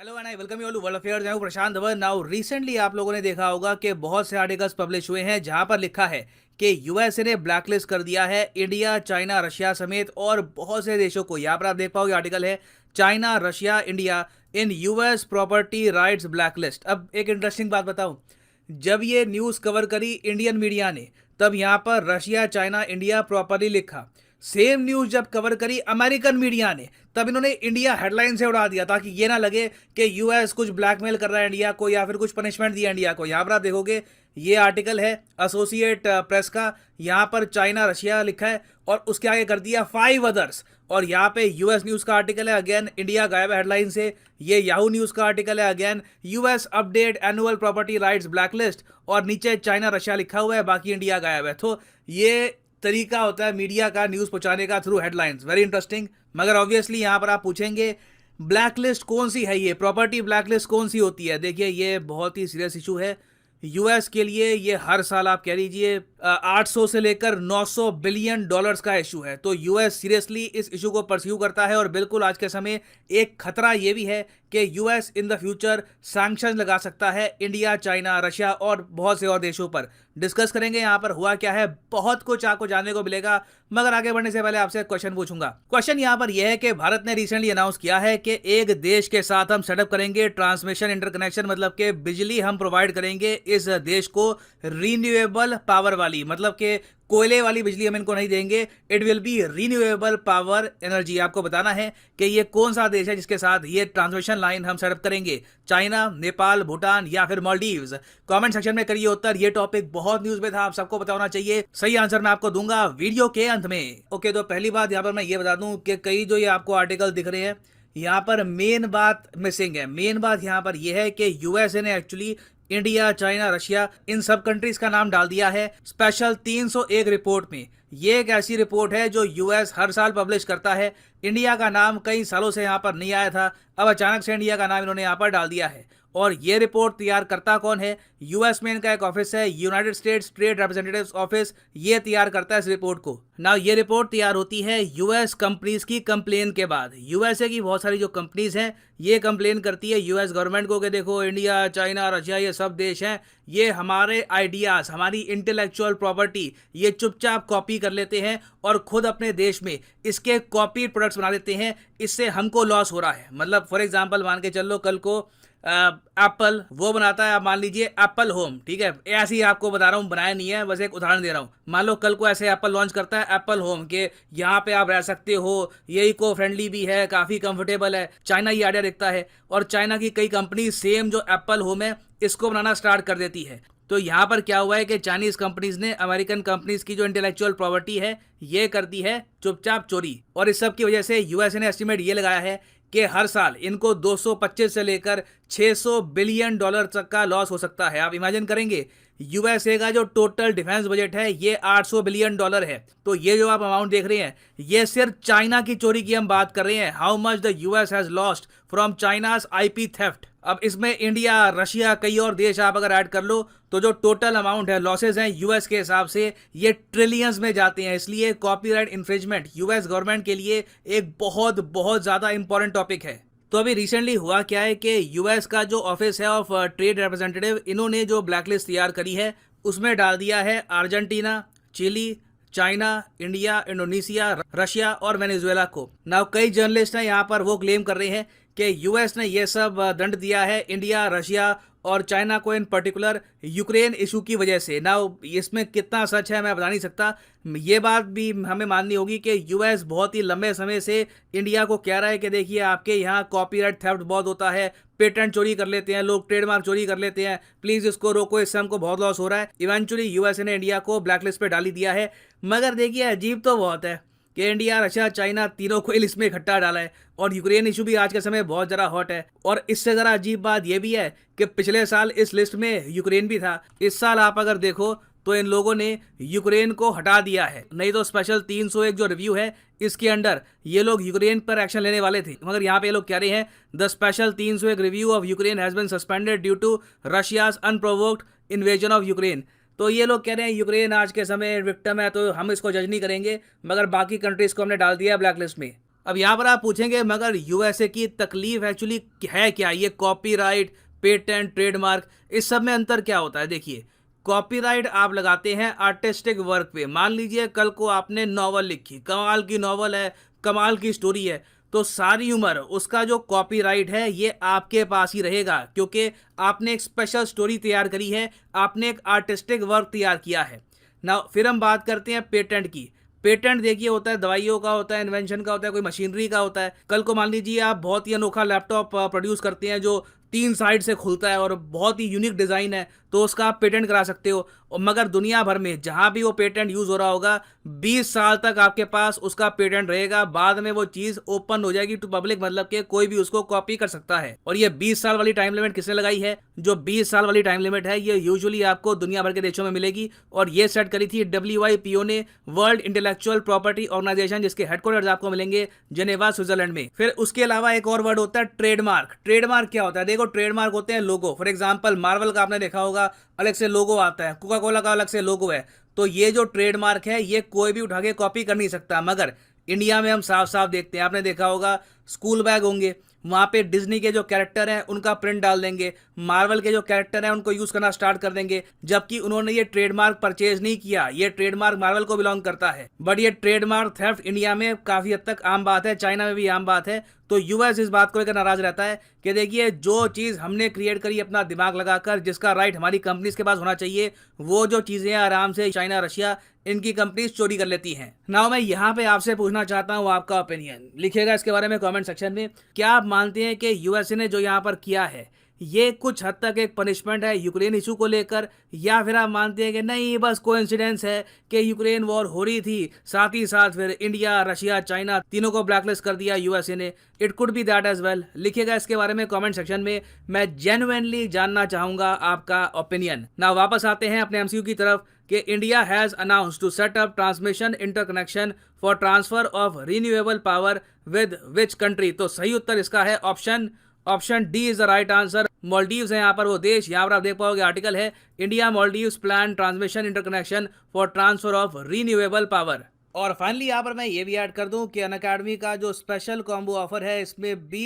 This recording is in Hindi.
Hello and I welcome you all to world affairs. मैं हूं प्रशांत धवन। नाउ रिसेंटली आप लोगों ने देखा होगा कि बहुत से आर्टिकल्स पब्लिश हुए हैं जहां पर लिखा है कि यूएसए ने ब्लैकलिस्ट कर दिया है इंडिया, चाइना, रशिया समेत और बहुत से देशों को। यहाँ पर आप देख पाओगे आर्टिकल है China, Russia, India in US property rights blacklist. अब एक इंटरेस्टिंग बात बताऊं, जब ये न्यूज़ कवर करी इंडियन मीडिया ने तब यहाँ पर रशिया, चाइना, इंडिया प्रॉपरली लिखा। सेम न्यूज़ जब कवर करी अमेरिकन मीडिया ने तब इन्होंने इंडिया हेडलाइन से उड़ा दिया ताकि ये ना लगे कि यूएस कुछ ब्लैकमेल कर रहा है इंडिया को या फिर कुछ पनिशमेंट दिया इंडिया को। यहाँ पर आप देखोगे ये आर्टिकल है एसोसिएट प्रेस का, यहाँ पर चाइना, रशिया लिखा है और उसके आगे कर दिया 5 अदर्स। और यहाँ पे यूएस न्यूज़ का आर्टिकल है, अगेन इंडिया गायब है हेडलाइन से। ये याहू न्यूज़ का आर्टिकल है, again US update annual property rights blacklist, और नीचे चाइना, रशिया लिखा हुआ है, बाकी इंडिया गायब है। तो ये तरीका होता है मीडिया का न्यूज़ पहुंचाने का, थ्रू हेडलाइंस। Very interesting. मगर ऑब्वियसली यहाँ पर आप पूछेंगे ब्लैकलिस्ट कौन सी है, ये प्रॉपर्टी ब्लैकलिस्ट कौन सी होती है। देखिए ये बहुत ही सीरियस इशू है यूएस के लिए। ये हर साल आप कह लीजिए 800 से लेकर 900 बिलियन डॉलर्स का इशू है। तो यूएस सीरियसली इस इशू को परस्यू करता है और बिल्कुल आज के समय एक खतरा ये भी है कि US in the future sanction लगा सकता है इंडिया, चाइना, रशिया और बहुत से और देशों पर। डिस्कस करेंगे यहाँ पर हुआ क्या है, बहुत कुछ आपको जानने को मिलेगा। मगर आगे बढ़ने से पहले आपसे एक क्वेश्चन पूछूंगा। क्वेश्चन यहाँ पर यह है कि भारत ने रिसेंटली अनाउंस किया है कि एक देश के साथ हम सेटअप करेंगे ट्रांसमिशन इंटरकनेक्शन, मतलब कि बिजली हम प्रोवाइड करेंगे इस देश को रिन्यूएबल पावर वाली, मतलब कि कोयले वाली बिजली हम इनको नहीं देंगे। It will be renewable power energy. आपको बताना है कि ये कौन सा देश है जिसके साथ ये ट्रांसमिशन लाइन हम सेटअप करेंगे, चाइना, नेपाल, भूटान या फिर मालदीव्स। कमेंट सेक्शन में करिए उत्तर। ये टॉपिक बहुत न्यूज में था, आप सबको पता होना चाहिए। सही आंसर मैं आपको दूंगा वीडियो के अंत में। ओके, तो पहली बात यहाँ पर मैं ये बता दूं कि कई जो ये आपको आर्टिकल दिख रहे हैं यहाँ पर मेन बात मिसिंग है। मेन बात यहाँ पर यह है कि यूएसए ने एक्चुअली इंडिया, चाइना, रशिया इन सब कंट्रीज का नाम डाल दिया है स्पेशल 301 रिपोर्ट में। ये एक ऐसी रिपोर्ट है जो यूएस हर साल पब्लिश करता है। इंडिया का नाम कई सालों से यहाँ पर नहीं आया था, अब अचानक से इंडिया का नाम इन्होंने यहाँ पर डाल दिया है। और ये रिपोर्ट तैयार करता कौन है, यूएस में इनका एक ऑफिस है, United states trade representatives office, ये तैयार करता है इस रिपोर्ट को। नाउ ये रिपोर्ट तैयार होती है यूएस कंपनीज की कंप्लेन के बाद। यूएसए की बहुत सारी जो कंपनीज हैं ये कंप्लेन करती है यूएस गवर्नमेंट को कि देखो इंडिया, चाइना, रशिया ये सब देश हैं, ये हमारे आइडियाज, हमारी इंटेलेक्चुअल प्रॉपर्टी ये चुपचाप कॉपी कर लेते हैं और खुद अपने देश में इसके कॉपी प्रोडक्ट्स बना देते हैं। इससे हमको लॉस हो रहा है। मतलब फॉर एग्जांपल मान के चलो कल को एप्पल वो बनाता है, आप मान लीजिए एप्पल होम, ठीक है, ऐसे ही आपको बता रहा हूँ, बनाया नहीं है, बस एक उदाहरण दे रहा हूँ। मान लो कल को ऐसे एप्पल लॉन्च करता है एप्पल होम के, यहाँ पे आप रह सकते हो, ये इको फ्रेंडली भी है, काफ़ी कंफर्टेबल है। चाइना ये आइडिया देखता है और चाइना की कई कंपनी सेम जो एप्पल होम है इसको बनाना स्टार्ट कर देती है। तो यहाँ पर क्या हुआ है कि चाइनीज कंपनीज ने अमेरिकन कंपनीज की जो इंटेलेक्चुअल प्रॉपर्टी है ये कर दी है चुपचाप चोरी। और इस सब की वजह से यूएसए ने एस्टिमेट ये लगाया है कि हर साल इनको 225 से लेकर 600 बिलियन डॉलर तक का लॉस हो सकता है। आप इमेजिन करेंगे यूएसए का जो टोटल डिफेंस बजट है ये 800 बिलियन डॉलर है। तो ये जो आप अमाउंट देख रहे हैं ये सिर्फ चाइना की चोरी की हम बात कर रहे हैं। How much the US has lost from China's IP theft. अब इसमें इंडिया, रशिया, कई और देश आप अगर ऐड कर लो तो जो टोटल अमाउंट है लॉसेज हैं यूएस के हिसाब से ये ट्रिलियंस में जाते हैं। इसलिए कॉपीराइट इन्फ्रिंजमेंट यूएस गवर्नमेंट के लिए एक बहुत बहुत ज़्यादा इंपॉर्टेंट टॉपिक है। तो अभी रिसेंटली हुआ क्या है कि यूएस का जो ऑफिस है ऑफ ट्रेड रिप्रेजेंटेटिव, इन्होंने जो ब्लैकलिस्ट तैयार करी है उसमें डाल दिया है Argentina, Chile, China, India, Indonesia, Russia और वेनेजुएला को। नाउ कई जर्नलिस्ट हैं यहाँ पर वो क्लेम कर रहे हैं कि यूएस ने ये सब दंड दिया है इंडिया, रशिया और चाइना को इन पर्टिकुलर यूक्रेन इशू की वजह से। ना इसमें कितना सच है मैं बता नहीं सकता। ये बात भी हमें माननी होगी कि यूएस बहुत ही लंबे समय से इंडिया को कह रहा है कि देखिए आपके यहाँ कॉपीराइट थेफ्ट बहुत होता है, पेटेंट चोरी कर लेते हैं लोग, ट्रेडमार्क चोरी कर लेते हैं, प्लीज़ इसको रोको, इससे हमको बहुत लॉस हो रहा है। इवेंचुअली यूएसए ने इंडिया को ब्लैकलिस्ट पे डाल ही दिया है। मगर देखिए अजीब तो बहुत है कि इंडिया, रशिया, चाइना तीनों को लिस्ट में इकट्ठा डाला है और यूक्रेन इशू भी आज के समय बहुत ज़रा हॉट है। और इससे ज़रा अजीब बात यह भी है कि पिछले साल इस लिस्ट में यूक्रेन भी था। इस साल आप अगर देखो तो इन लोगों ने यूक्रेन को हटा दिया है। नहीं तो स्पेशल 301 जो रिव्यू है इसके अंडर ये लोग यूक्रेन पर एक्शन लेने वाले थे, मगर यहाँ पे ये लोग कह रहे हैं the special 301 review of Ukraine has been suspended due to Russia's unprovoked invasion of Ukraine. तो ये लोग कह रहे हैं यूक्रेन आज के समय विक्टिम है तो हम इसको जज नहीं करेंगे, मगर बाकी कंट्रीज को हमने डाल दिया ब्लैक लिस्ट में। अब यहाँ पर आप पूछेंगे मगर यूएसए की तकलीफ एक्चुअली है क्या, ये कॉपीराइट, पेटेंट, ट्रेडमार्क, इस सब में अंतर क्या होता है? देखिए, कॉपीराइट आप लगाते हैं आर्टिस्टिक वर्क पे। मान लीजिए कल को आपने नॉवल लिखी, कमाल की नॉवल है, कमाल की स्टोरी है, तो सारी उम्र उसका जो कॉपीराइट है ये आपके पास ही रहेगा, क्योंकि आपने एक स्पेशल स्टोरी तैयार करी है, आपने एक आर्टिस्टिक वर्क तैयार किया है ना। फिर हम बात करते हैं पेटेंट की। पेटेंट देखिए होता है दवाइयों का, होता है इन्वेंशन का, होता है कोई मशीनरी का होता है। कल को मान लीजिए आप बहुत ही अनोखा लैपटॉप प्रोड्यूस करते हैं जो 3 साइड से खुलता है और बहुत ही यूनिक डिज़ाइन है, तो उसका आप पेटेंट करा सकते हो। और मगर दुनिया भर में जहां भी वो पेटेंट यूज हो रहा होगा, 20 साल तक आपके पास उसका पेटेंट रहेगा। बाद में वो चीज ओपन हो जाएगी टू पब्लिक, मतलब कि कोई भी उसको कॉपी कर सकता है। और ये 20 साल वाली टाइम लिमिट किसने लगाई है? जो 20 साल वाली टाइम लिमिट है ये यूजुअली आपको दुनिया भर के देशों में मिलेगी, और ये सेट करी थी WIPO ने, वर्ल्ड इंटेलेक्चुअल प्रॉपर्टी ऑर्गेनाइजेशन, जिसके हेडक्वार्टर्स आपको मिलेंगे जेनेवा, स्विट्जरलैंड में। फिर उसके अलावा एक और वर्ड होता है ट्रेडमार्क। ट्रेडमार्क क्या होता है? देखो, ट्रेडमार्क होते हैं लोगो। फॉर एग्जाम्पल मार्वल का आपने देखा होगा, अलग से लोगो आता है, कोका कोला का अलग से लोगो है। तो ये जो ट्रेडमार्क है ये कोई भी उठा के कॉपी कर नहीं सकता। मगर इंडिया में हम साफ साफ देखते हैं, आपने देखा होगा स्कूल बैग होंगे, वहां पे डिज्नी के जो कैरेक्टर हैं उनका प्रिंट डाल देंगे, मार्वल के जो कैरेक्टर हैं उनको यूज करना स्टार्ट कर देंगे, जबकि उन्होंने ये ट्रेडमार्क परचेज नहीं किया। ये ट्रेडमार्क मार्वल को बिलोंग करता है। बट ये ट्रेडमार्क थेफ्ट इंडिया में काफी हद तक आम बात है, चाइना में भी आम बात है। तो यूएस इस बात को लेकर नाराज रहता है कि देखिए, जो चीज हमने क्रिएट करी अपना दिमाग लगाकर, जिसका राइट हमारी कंपनीज के पास होना चाहिए, वो जो चीजें आराम से चाइना, रशिया, इनकी कंपनीज चोरी कर लेती हैं। नाउ मैं यहाँ पे आपसे पूछना चाहता हूँ आपका ओपिनियन, लिखिएगा इसके बारे में कमेंट सेक्शन में। क्या आप मानते हैं कि यूएसए ने जो यहाँ पर किया है ये कुछ हद तक एक पनिशमेंट है यूक्रेन इशू को लेकर, या फिर आप मानते हैं कि नहीं, बस कोइंसिडेंस है कि यूक्रेन वॉर हो रही थी, साथ ही साथ फिर इंडिया, रशिया, चाइना तीनों को ब्लैकलिस्ट कर दिया यूएसए ने? It could be that as well. लिखिएगा इसके बारे में कमेंट सेक्शन में, मैं जेन्युइनली जानना चाहूंगा आपका ओपिनियन। ना वापस आते हैं अपने MCQ की तरफ कि India has announced to set up transmission interconnection for transfer of renewable power with which country? तो सही उत्तर इसका है option D is the right answer. Maldives है यहाँ पर वो देश। यहाँ पर आप देख पाओगे आर्टिकल है, India Maldives plan transmission interconnection for transfer of renewable power. और फाइनली यहाँ पर मैं ये भी ऐड कर दूं कि अनअकैडमी का जो स्पेशल कॉम्बो ऑफर है, इसमें 20